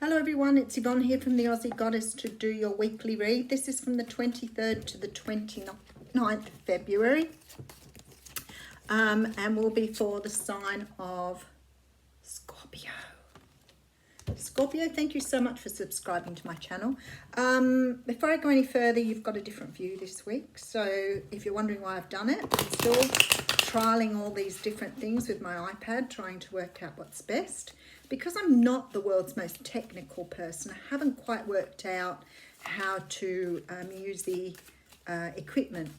Hello everyone, it's Yvonne here from the Aussie Goddess to do your weekly read. This is from the 23rd to the 29th of February and will be for the sign of Scorpio. Scorpio, thank you so much for subscribing to my channel. Before I go any further, you've got a different view this week. So if you're wondering why I've done it, I'm still trialing all these different things with my iPad, trying to work out what's best. Because I'm not the world's most technical person, I haven't quite worked out how to use the equipment,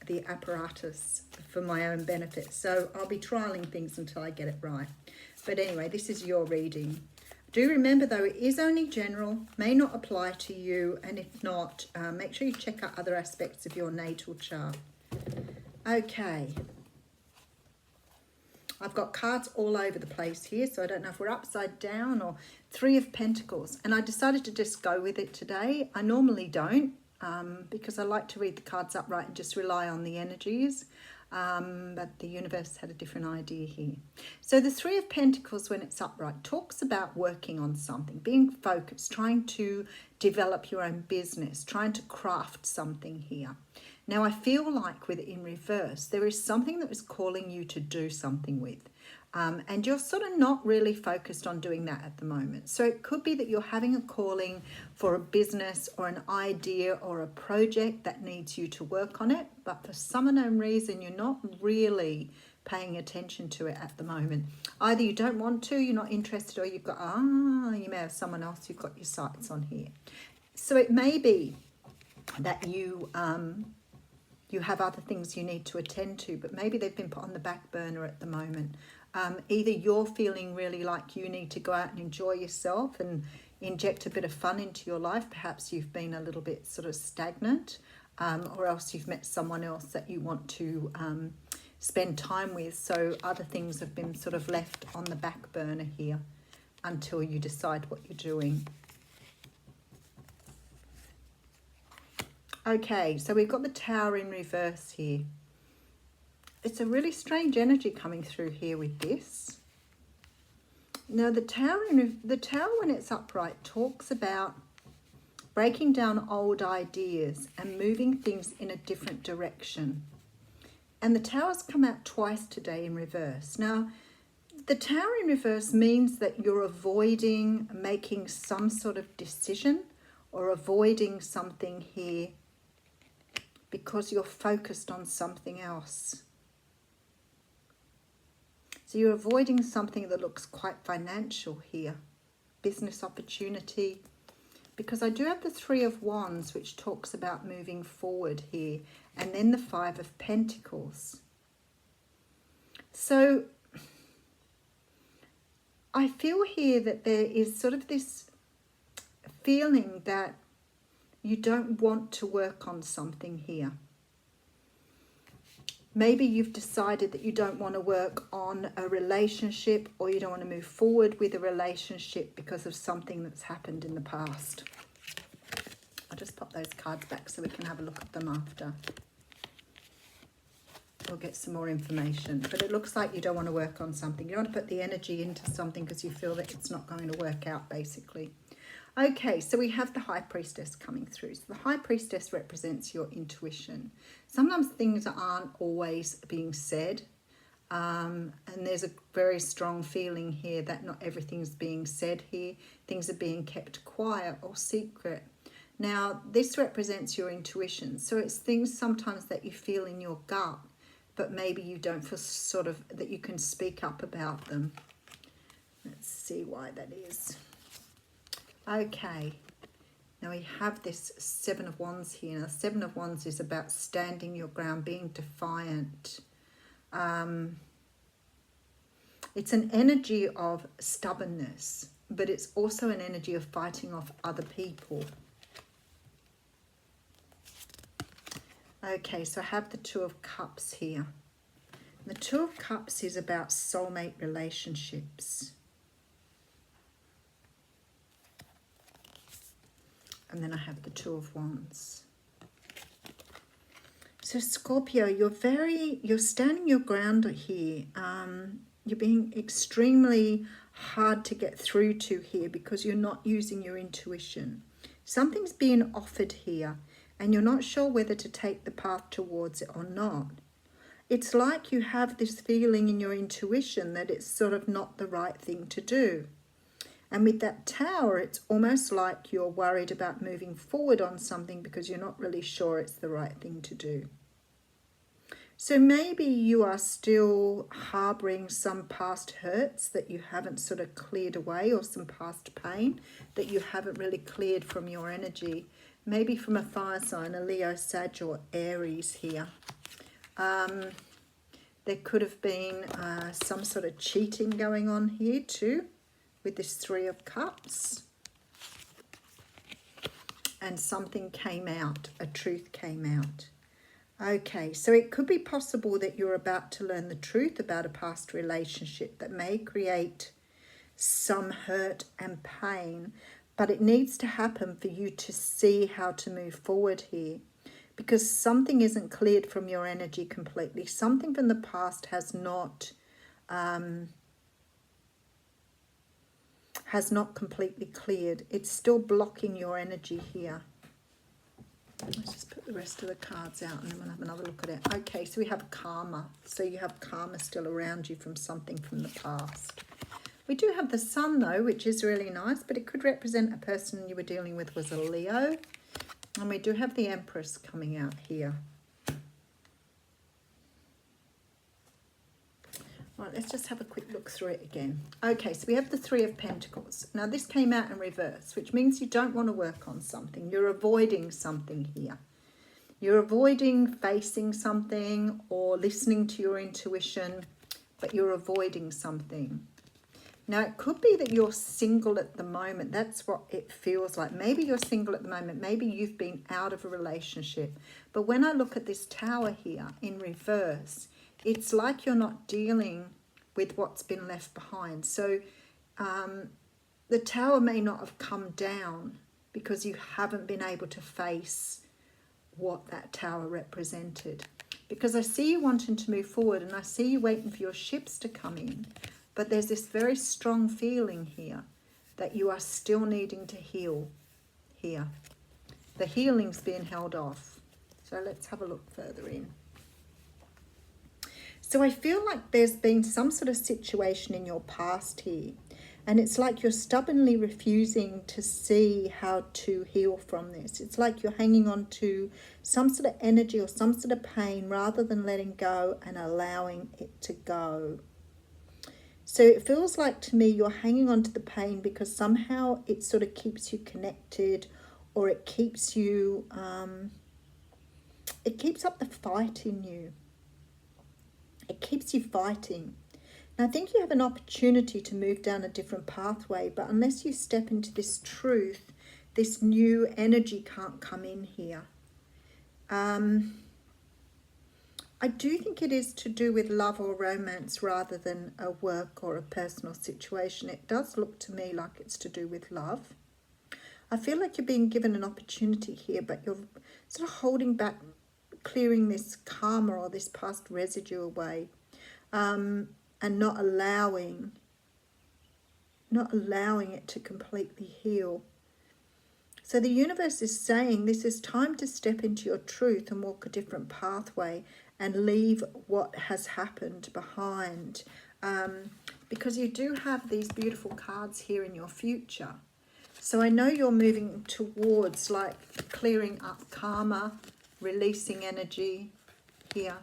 the apparatus for my own benefit. So I'll be trialing things until I get it right. But anyway, this is your reading. Do remember though, it is only general, may not apply to you, and if not, make sure you check out other aspects of your natal chart. Okay. I've got cards all over the place here, so I don't know if we're upside down or Three of Pentacles. And I decided to just go with it today. I normally don't because I like to read the cards upright and just rely on the energies. But the universe had a different idea here. So the Three of Pentacles, when it's upright, talks about working on something, being focused, trying to develop your own business, trying to craft something here. Now, I feel like with it in reverse, there is something that is calling you to do something with. And you're sort of not really focused on doing that at the moment. So it could be that you're having a calling for a business or an idea or a project that needs you to work on it. But for some unknown reason, you're not really paying attention to it at the moment. Either you don't want to, you're not interested, or you've got, you may have someone else you've got your sights on here. So it may be that you have other things you need to attend to, but maybe they've been put on the back burner at the moment. Either you're feeling really like you need to go out and enjoy yourself and inject a bit of fun into your life. Perhaps you've been a little bit sort of stagnant, or else you've met someone else that you want to spend time with. So other things have been sort of left on the back burner here until you decide what you're doing. Okay, so we've got the Tower in reverse here. It's a really strange energy coming through here with this. Now the Tower when it's upright talks about breaking down old ideas and moving things in a different direction. And the Tower's come out twice today in reverse. Now, the Tower in reverse means that you're avoiding making some sort of decision or avoiding something here because you're focused on something else. So you're avoiding something that looks quite financial here, business opportunity, because I do have the Three of Wands, which talks about moving forward here, and then the Five of Pentacles. So I feel here that there is sort of this feeling that you don't want to work on something here. Maybe you've decided that you don't want to work on a relationship, or you don't want to move forward with a relationship because of something that's happened in the past. I'll just pop those cards back so we can have a look at them after. We'll get some more information. But it looks like you don't want to work on something. You don't want to put the energy into something because you feel that it's not going to work out, basically. Okay, so we have the High Priestess coming through. So the High Priestess represents your intuition. Sometimes things aren't always being said. And there's a very strong feeling here that not everything's being said here. Things are being kept quiet or secret. Now, this represents your intuition. So it's things sometimes that you feel in your gut, but maybe you don't feel sort of that you can speak up about them. Let's see why that is. Okay, now we have this Seven of Wands here. Now, Seven of Wands is about standing your ground, being defiant. It's an energy of stubbornness, but it's also an energy of fighting off other people. Okay, so I have the Two of Cups here. The Two of Cups is about soulmate relationships. And then I have the Two of Wands. So Scorpio, you're standing your ground here. You're being extremely hard to get through to here because you're not using your intuition. Something's being offered here and you're not sure whether to take the path towards it or not. It's like you have this feeling in your intuition that it's sort of not the right thing to do. And with that Tower, it's almost like you're worried about moving forward on something because you're not really sure it's the right thing to do. So maybe you are still harboring some past hurts that you haven't sort of cleared away, or some past pain that you haven't really cleared from your energy. Maybe from a fire sign, a Leo, Sag or Aries here. There could have been some sort of cheating going on here too, with this Three of Cups. And something came out, a truth came out. Okay, so it could be possible that you're about to learn the truth about a past relationship that may create some hurt and pain, but it needs to happen for you to see how to move forward here, because something isn't cleared from your energy completely. Something from the past has not completely cleared. It's still blocking your energy here. Let's just put the rest of the cards out and then we'll have another look at it. Okay, so we have karma. So you have karma still around you from something from the past. We do have the Sun though, which is really nice, but it could represent a person you were dealing with was a Leo. And we do have the Empress coming out here. Right, let's just have a quick look through it again. Okay, so we have the Three of Pentacles. Now this came out in reverse, which means you don't want to work on something. You're avoiding something here. You're avoiding facing something or listening to your intuition, but you're avoiding something. Now it could be that you're single at the moment. That's what it feels like. Maybe you're single at the moment. Maybe you've been out of a relationship. But when I look at this Tower here in reverse, it's like you're not dealing with what's been left behind. So the Tower may not have come down because you haven't been able to face what that Tower represented. Because I see you wanting to move forward and I see you waiting for your ships to come in. But there's this very strong feeling here that you are still needing to heal here. The healing's being held off. So let's have a look further in. So I feel like there's been some sort of situation in your past here. And it's like you're stubbornly refusing to see how to heal from this. It's like you're hanging on to some sort of energy or some sort of pain rather than letting go and allowing it to go. So it feels like to me you're hanging on to the pain because somehow it sort of keeps you connected, or it keeps you, it keeps up the fight in you. It keeps you fighting. And I think you have an opportunity to move down a different pathway, but unless you step into this truth, this new energy can't come in here. I do think it is to do with love or romance rather than a work or a personal situation. It does look to me like it's to do with love. I feel like you're being given an opportunity here, but you're sort of holding back, clearing this karma or this past residue away, and not allowing it to completely heal. So the universe is saying this is time to step into your truth and walk a different pathway and leave what has happened behind, because you do have these beautiful cards here in your future. So I know you're moving towards like clearing up karma, releasing energy here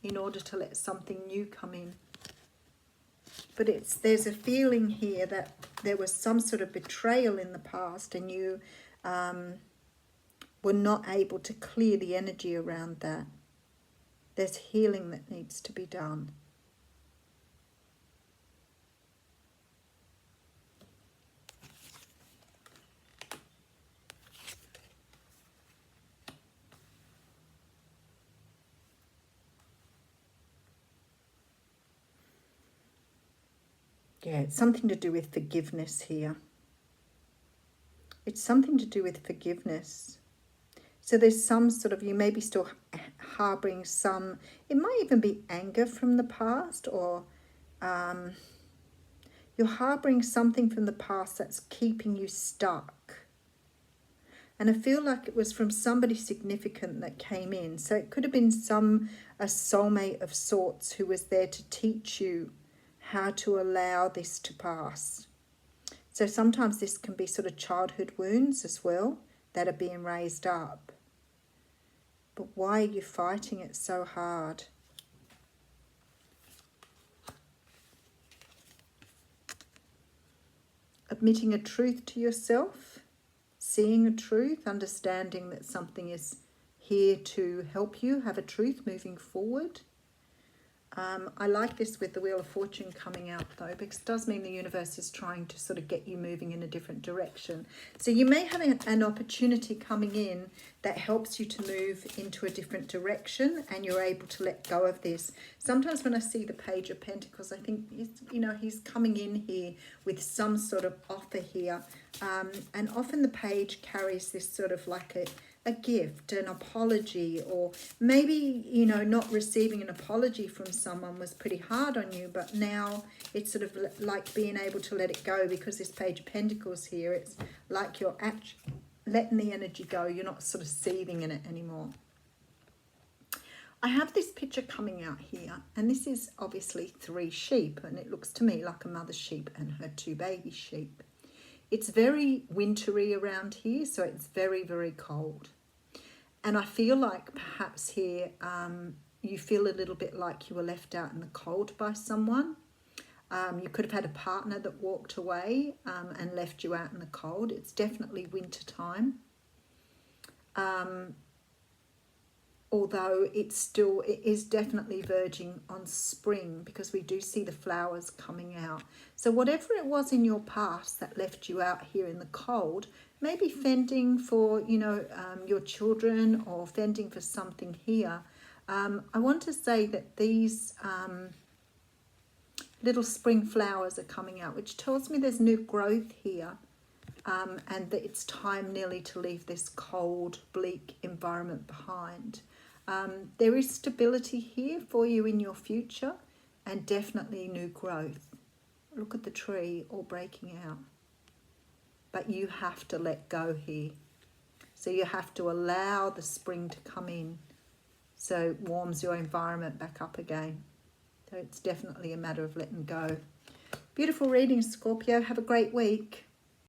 in order to let something new come in. But there's a feeling here that there was some sort of betrayal in the past and you were not able to clear the energy around that. There's healing that needs to be done. Yeah, it's something to do with forgiveness here. It's something to do with forgiveness. So there's some sort of, you may be still harboring some, it might even be anger from the past, or You're harboring something from the past that's keeping you stuck. And I feel like it was from somebody significant that came in. So it could have been a soulmate of sorts who was there to teach you how to allow this to pass. So sometimes this can be sort of childhood wounds as well that are being raised up. But why are you fighting it so hard? Admitting a truth to yourself, seeing a truth, understanding that something is here to help you have a truth moving forward. I like this with the Wheel of Fortune coming out though, because it does mean the universe is trying to sort of get you moving in a different direction. So you may have an opportunity coming in that helps you to move into a different direction, and you're able to let go of this. Sometimes when I see the Page of Pentacles, I think, he's coming in here with some sort of offer here. And often the page carries this sort of like a gift, an apology, or maybe, not receiving an apology from someone was pretty hard on you, but now it's sort of like being able to let it go, because this Page of Pentacles here, it's like you're letting the energy go. You're not sort of seething in it anymore. I have this picture coming out here, and this is obviously 3 sheep, and it looks to me like a mother sheep and her 2 baby sheep. It's very wintry around here, so it's very, very cold. And I feel like perhaps here you feel a little bit like you were left out in the cold by someone. You could have had a partner that walked away and left you out in the cold. It's definitely winter time. Although it is definitely verging on spring, because we do see the flowers coming out. So whatever it was in your past that left you out here in the cold, maybe fending for, your children, or fending for something here. I want to say that these little spring flowers are coming out, which tells me there's new growth here. And that it's time nearly to leave this cold, bleak environment behind. There is stability here for you in your future, and definitely new growth. Look at the tree all breaking out. But you have to let go here. So you have to allow the spring to come in, so it warms your environment back up again. So it's definitely a matter of letting go. Beautiful reading, Scorpio. Have a great week.